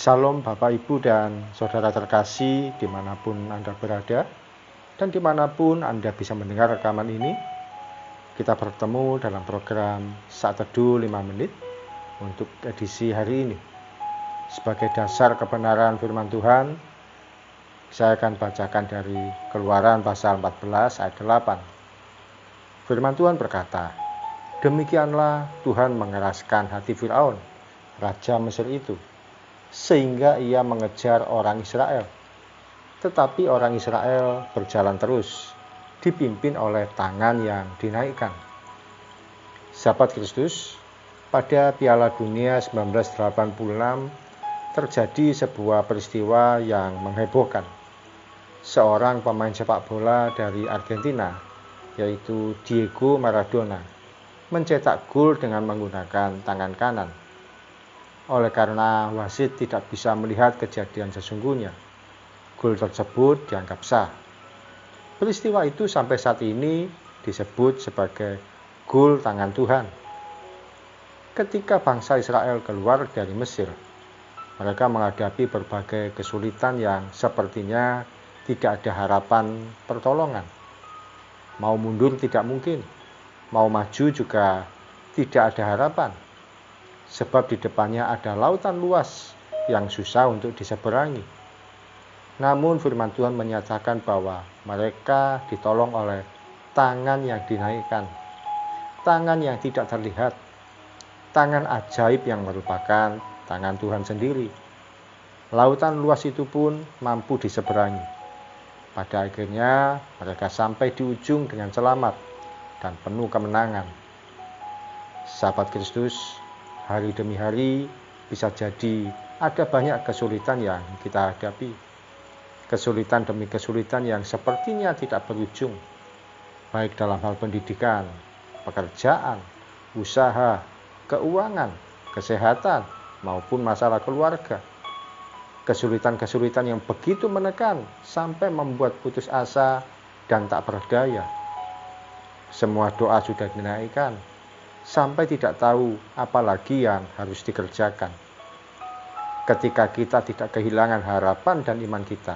Shalom Bapak Ibu dan Saudara terkasih dimanapun Anda berada dan dimanapun Anda bisa mendengar rekaman ini. Kita bertemu dalam program Saat Teduh 5 Menit untuk edisi hari ini. Sebagai dasar kebenaran firman Tuhan, saya akan bacakan dari Keluaran pasal 14 ayat 8. Firman Tuhan berkata, "Demikianlah Tuhan mengeraskan hati Firaun, raja Mesir itu, sehingga ia mengejar orang Israel. Tetapi orang Israel berjalan terus, dipimpin oleh tangan yang dinaikkan." Sahabat Kristus, pada Piala Dunia 1986 terjadi sebuah peristiwa yang menghebohkan. Seorang pemain sepak bola dari Argentina, yaitu Diego Maradona, mencetak gol dengan menggunakan tangan kanan. Oleh karena wasit tidak bisa melihat kejadian sesungguhnya, gol tersebut dianggap sah. Peristiwa itu sampai saat ini disebut sebagai gol tangan Tuhan. Ketika bangsa Israel keluar dari Mesir, mereka menghadapi berbagai kesulitan yang sepertinya tidak ada harapan pertolongan. Mau mundur tidak mungkin, mau maju juga tidak ada harapan. Sebab di depannya ada lautan luas yang susah untuk diseberangi. Namun firman Tuhan menyatakan bahwa mereka ditolong oleh tangan yang dinaikkan, tangan yang tidak terlihat, tangan ajaib yang merupakan tangan Tuhan sendiri. Lautan luas itu pun mampu diseberangi. Pada akhirnya mereka sampai di ujung dengan selamat dan penuh kemenangan. Sahabat Kristus, hari demi hari bisa jadi ada banyak kesulitan yang kita hadapi. Kesulitan demi kesulitan yang sepertinya tidak berujung, baik dalam hal pendidikan, pekerjaan, usaha, keuangan, kesehatan, maupun masalah keluarga. Kesulitan-kesulitan yang begitu menekan sampai membuat putus asa dan tak berdaya. Semua doa sudah dinaikkan, sampai tidak tahu apa lagi yang harus dikerjakan. Ketika kita tidak kehilangan harapan dan iman kita,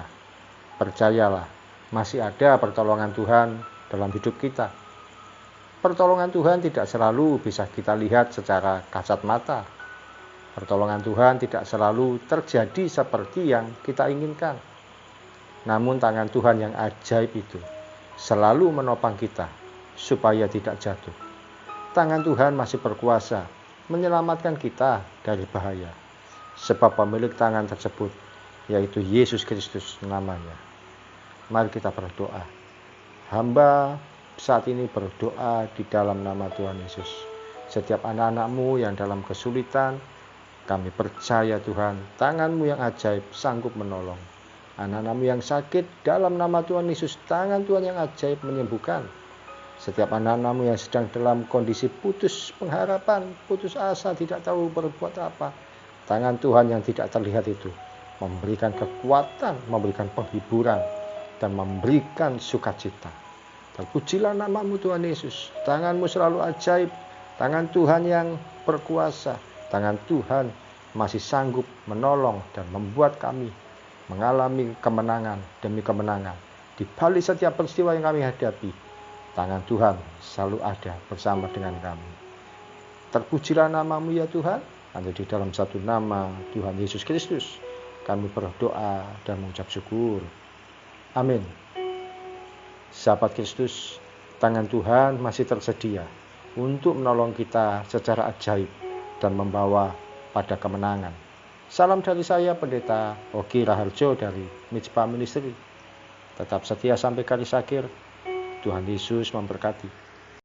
percayalah, masih ada pertolongan Tuhan dalam hidup kita. Pertolongan Tuhan tidak selalu bisa kita lihat secara kasat mata. Pertolongan Tuhan tidak selalu terjadi seperti yang kita inginkan. Namun tangan Tuhan yang ajaib itu selalu menopang kita supaya tidak jatuh. Tangan Tuhan masih berkuasa menyelamatkan kita dari bahaya. Sebab pemilik tangan tersebut, yaitu Yesus Kristus namanya. Mari kita berdoa. Hamba saat ini berdoa di dalam nama Tuhan Yesus. Setiap anak-anak-Mu yang dalam kesulitan, kami percaya Tuhan, tangan-Mu yang ajaib sanggup menolong. Anak-anak-Mu yang sakit, dalam nama Tuhan Yesus, tangan Tuhan yang ajaib menyembuhkan. Setiap anak-anak-Mu yang sedang dalam kondisi putus pengharapan, putus asa, tidak tahu berbuat apa, tangan Tuhan yang tidak terlihat itu memberikan kekuatan, memberikan penghiburan, dan memberikan sukacita. Terpujilah nama-Mu Tuhan Yesus. Tangan-Mu selalu ajaib, tangan Tuhan yang berkuasa, tangan Tuhan masih sanggup menolong dan membuat kami mengalami kemenangan demi kemenangan. Di balik setiap peristiwa yang kami hadapi, tangan Tuhan selalu ada bersama dengan kami. Terpujilah nama-Mu ya Tuhan. Hanya di dalam satu nama Tuhan Yesus Kristus kami berdoa dan mengucap syukur. Amin. Sahabat Kristus, tangan Tuhan masih tersedia untuk menolong kita secara ajaib dan membawa pada kemenangan. Salam dari saya, Pendeta Ogi Raharjo dari Mitspa Ministry. Tetap setia sampai garis akhir. Tuhan Yesus memberkati.